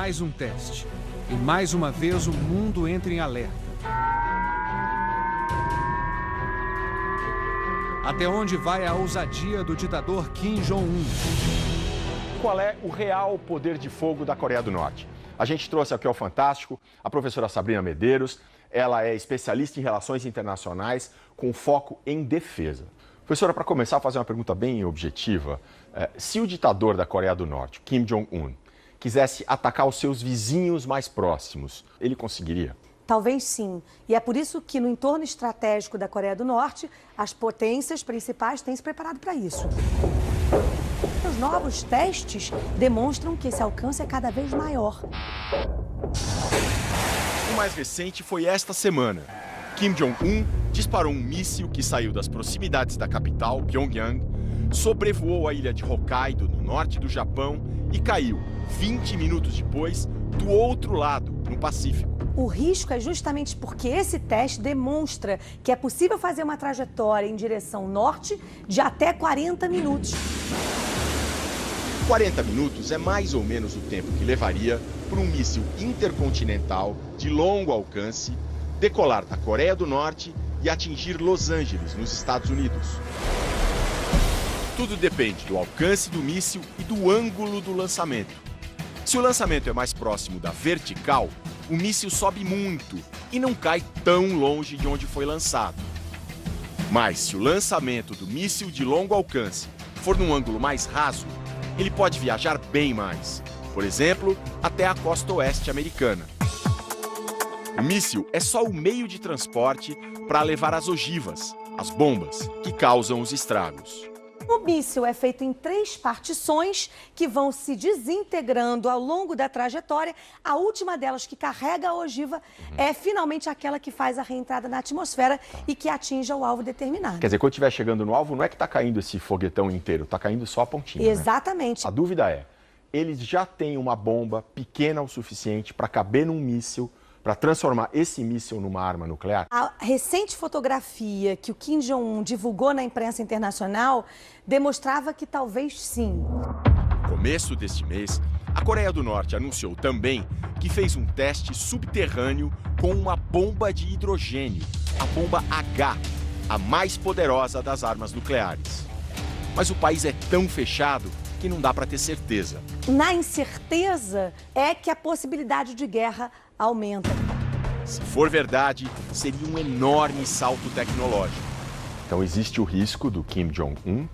mais um teste. E mais uma vez o mundo entra em alerta. Até onde vai a ousadia do ditador Kim Jong-un? Qual é o real poder de fogo da Coreia do Norte? A gente trouxe aqui ao Fantástico a professora Sabrina Medeiros. Ela é especialista em relações internacionais com foco em defesa. Professora, para começar, a fazer uma pergunta bem objetiva. Se o ditador da Coreia do Norte, Kim Jong-un, quisesse atacar os seus vizinhos mais próximos, ele conseguiria? Talvez sim. E é por isso que no entorno estratégico da Coreia do Norte, as potências principais têm se preparado para isso. Os novos testes demonstram que esse alcance é cada vez maior. O mais recente foi esta semana. Kim Jong-un disparou um míssil que saiu das proximidades da capital, Pyongyang, sobrevoou a ilha de Hokkaido, no norte do Japão, e caiu 20 minutos depois do outro lado, no Pacífico. O risco é justamente porque esse teste demonstra que é possível fazer uma trajetória em direção norte de até 40 minutos. 40 minutos é mais ou menos o tempo que levaria para um míssil intercontinental de longo alcance decolar da Coreia do Norte e atingir Los Angeles, nos Estados Unidos. Tudo depende do alcance do míssil e do ângulo do lançamento. Se o lançamento é mais próximo da vertical, o míssil sobe muito e não cai tão longe de onde foi lançado. Mas se o lançamento do míssil de longo alcance for num ângulo mais raso, ele pode viajar bem mais, por exemplo, até a costa oeste americana. O míssil é só o meio de transporte para levar as ogivas, as bombas, que causam os estragos. O míssil é feito em 3 partições que vão se desintegrando ao longo da trajetória. A última delas, que carrega a ogiva, é finalmente aquela que faz a reentrada na atmosfera e que atinja o alvo determinado. Quer dizer, quando estiver chegando no alvo, não é que está caindo esse foguetão inteiro, está caindo só a pontinha. Exatamente. Né? A dúvida é, eles já têm uma bomba pequena o suficiente para caber num míssil, para transformar esse míssil numa arma nuclear? A recente fotografia que o Kim Jong-un divulgou na imprensa internacional demonstrava que talvez sim. No começo deste mês, a Coreia do Norte anunciou também que fez um teste subterrâneo com uma bomba de hidrogênio, a bomba H, a mais poderosa das armas nucleares. Mas o país é tão fechado que não dá para ter certeza. Na incerteza é que a possibilidade de guerra aumenta. Se for verdade, seria um enorme salto tecnológico. Então existe o risco do Kim Jong-un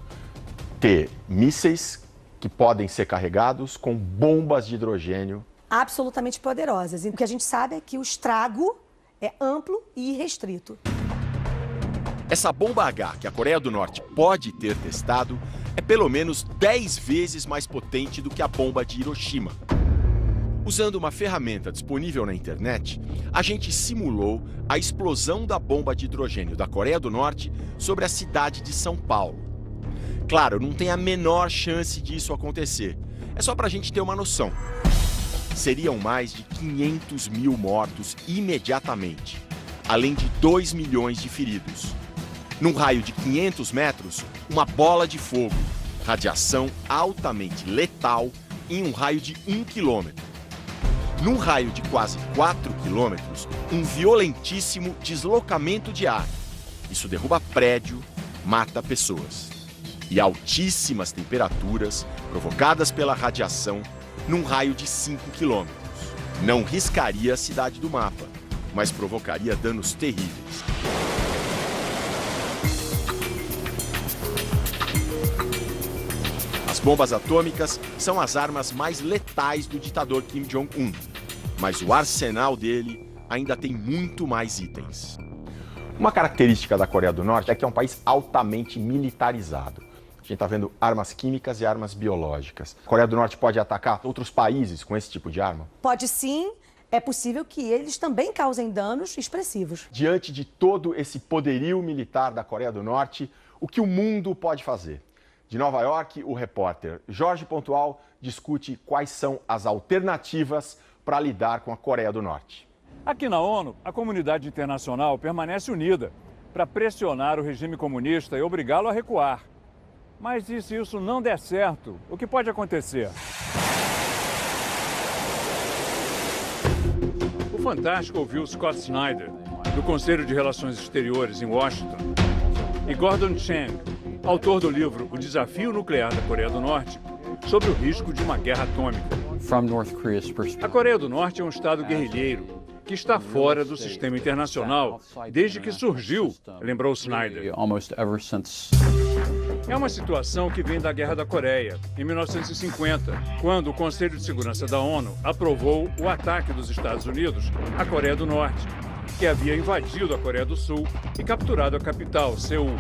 ter mísseis que podem ser carregados com bombas de hidrogênio. Absolutamente poderosas. E o que a gente sabe é que o estrago é amplo e irrestrito. Essa bomba H que a Coreia do Norte pode ter testado é pelo menos 10 vezes mais potente do que a bomba de Hiroshima. Usando uma ferramenta disponível na internet, a gente simulou a explosão da bomba de hidrogênio da Coreia do Norte sobre a cidade de São Paulo. Claro, não tem a menor chance disso acontecer. É só para a gente ter uma noção. Seriam mais de 500 mil mortos imediatamente, além de 2 milhões de feridos. Num raio de 500 metros, uma bola de fogo, radiação altamente letal em um raio de 1 quilômetro. Num raio de quase 4 quilômetros, um violentíssimo deslocamento de ar. Isso derruba prédio, mata pessoas. E altíssimas temperaturas provocadas pela radiação num raio de 5 quilômetros. Não riscaria a cidade do mapa, mas provocaria danos terríveis. As bombas atômicas são as armas mais letais do ditador Kim Jong-un, mas o arsenal dele ainda tem muito mais itens. Uma característica da Coreia do Norte é que é um país altamente militarizado. A gente está vendo armas químicas e armas biológicas. A Coreia do Norte pode atacar outros países com esse tipo de arma? Pode sim. É possível que eles também causem danos expressivos. Diante de todo esse poderio militar da Coreia do Norte, o que o mundo pode fazer? De Nova York, o repórter Jorge Pontual discute quais são as alternativas para lidar com a Coreia do Norte. Aqui na ONU, a comunidade internacional permanece unida para pressionar o regime comunista e obrigá-lo a recuar. Mas e se isso não der certo, o que pode acontecer? Fantástico ouviu Scott Snyder, do Conselho de Relações Exteriores em Washington, e Gordon Chang, autor do livro O Desafio Nuclear da Coreia do Norte, sobre o risco de uma guerra atômica. A Coreia do Norte é um estado guerrilheiro que está fora do sistema internacional desde que surgiu, lembrou Snyder. É uma situação que vem da Guerra da Coreia, em 1950, quando o Conselho de Segurança da ONU aprovou o ataque dos Estados Unidos à Coreia do Norte, que havia invadido a Coreia do Sul e capturado a capital, Seul.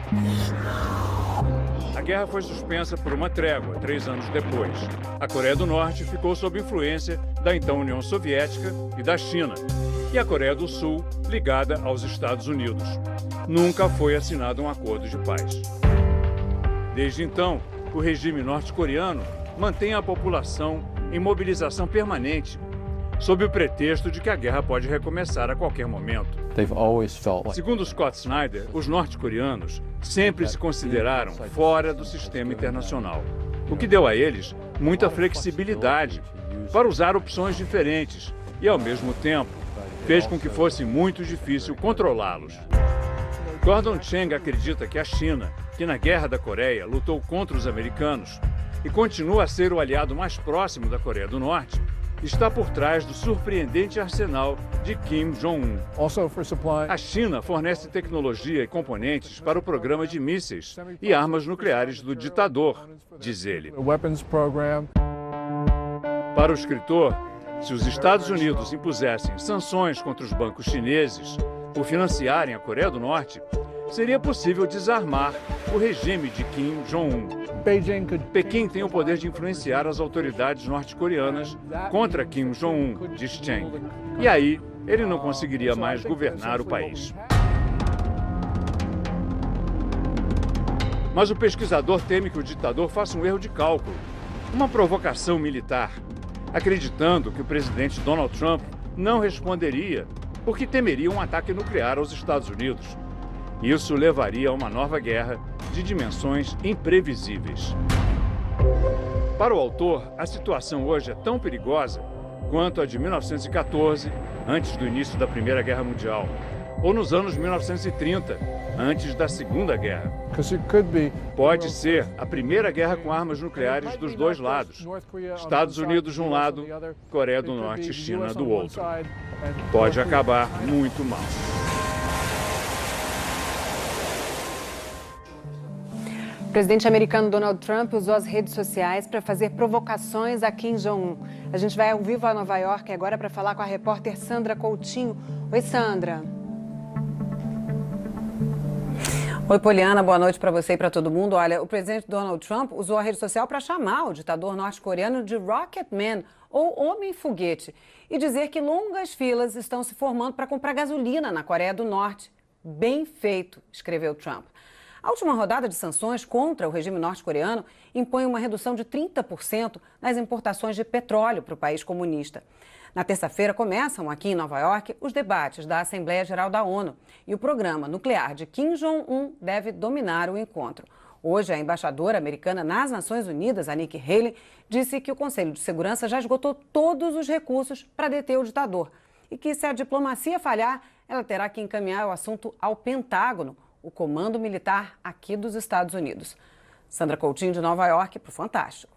A guerra foi suspensa por uma trégua 3 anos depois. A Coreia do Norte ficou sob influência da então União Soviética e da China, e a Coreia do Sul ligada aos Estados Unidos. Nunca foi assinado um acordo de paz. Desde então, o regime norte-coreano mantém a população em mobilização permanente, sob o pretexto de que a guerra pode recomeçar a qualquer momento. Segundo Scott Snyder, os norte-coreanos sempre se consideraram fora do sistema internacional, o que deu a eles muita flexibilidade para usar opções diferentes e, ao mesmo tempo, fez com que fosse muito difícil controlá-los. Gordon Chang acredita que a China, que na Guerra da Coreia lutou contra os americanos e continua a ser o aliado mais próximo da Coreia do Norte, está por trás do surpreendente arsenal de Kim Jong-un. A China fornece tecnologia e componentes para o programa de mísseis e armas nucleares do ditador, diz ele. Para o escritor, se os Estados Unidos impusessem sanções contra os bancos chineses por financiarem a Coreia do Norte, seria possível desarmar o regime de Kim Jong-un. Pequim tem o poder de influenciar as autoridades norte-coreanas contra Kim Jong-un, diz Chang. E aí, ele não conseguiria mais governar o país. Mas o pesquisador teme que o ditador faça um erro de cálculo, uma provocação militar, acreditando que o presidente Donald Trump não responderia porque temeria um ataque nuclear aos Estados Unidos. Isso levaria a uma nova guerra de dimensões imprevisíveis. Para o autor, a situação hoje é tão perigosa quanto a de 1914, antes do início da Primeira Guerra Mundial, ou nos anos 1930, antes da Segunda Guerra. Pode ser a primeira guerra com armas nucleares dos dois lados, Estados Unidos de um lado, Coreia do Norte e China do outro. Pode acabar muito mal. O presidente americano Donald Trump usou as redes sociais para fazer provocações a Kim Jong-un. A gente vai ao vivo a Nova York agora para falar com a repórter Sandra Coutinho. Oi, Sandra. Oi, Poliana, boa noite para você e para todo mundo. Olha, o presidente Donald Trump usou a rede social para chamar o ditador norte-coreano de Rocket Man, ou Homem-Foguete, e dizer que longas filas estão se formando para comprar gasolina na Coreia do Norte. Bem feito, escreveu Trump. A última rodada de sanções contra o regime norte-coreano impõe uma redução de 30% nas importações de petróleo para o país comunista. Na terça-feira começam aqui em Nova York os debates da Assembleia Geral da ONU e o programa nuclear de Kim Jong-un deve dominar o encontro. Hoje, a embaixadora americana nas Nações Unidas, a Nikki Haley, disse que o Conselho de Segurança já esgotou todos os recursos para deter o ditador e que, se a diplomacia falhar, ela terá que encaminhar o assunto ao Pentágono, o comando militar aqui dos Estados Unidos. Sandra Coutinho, de Nova York, para o Fantástico.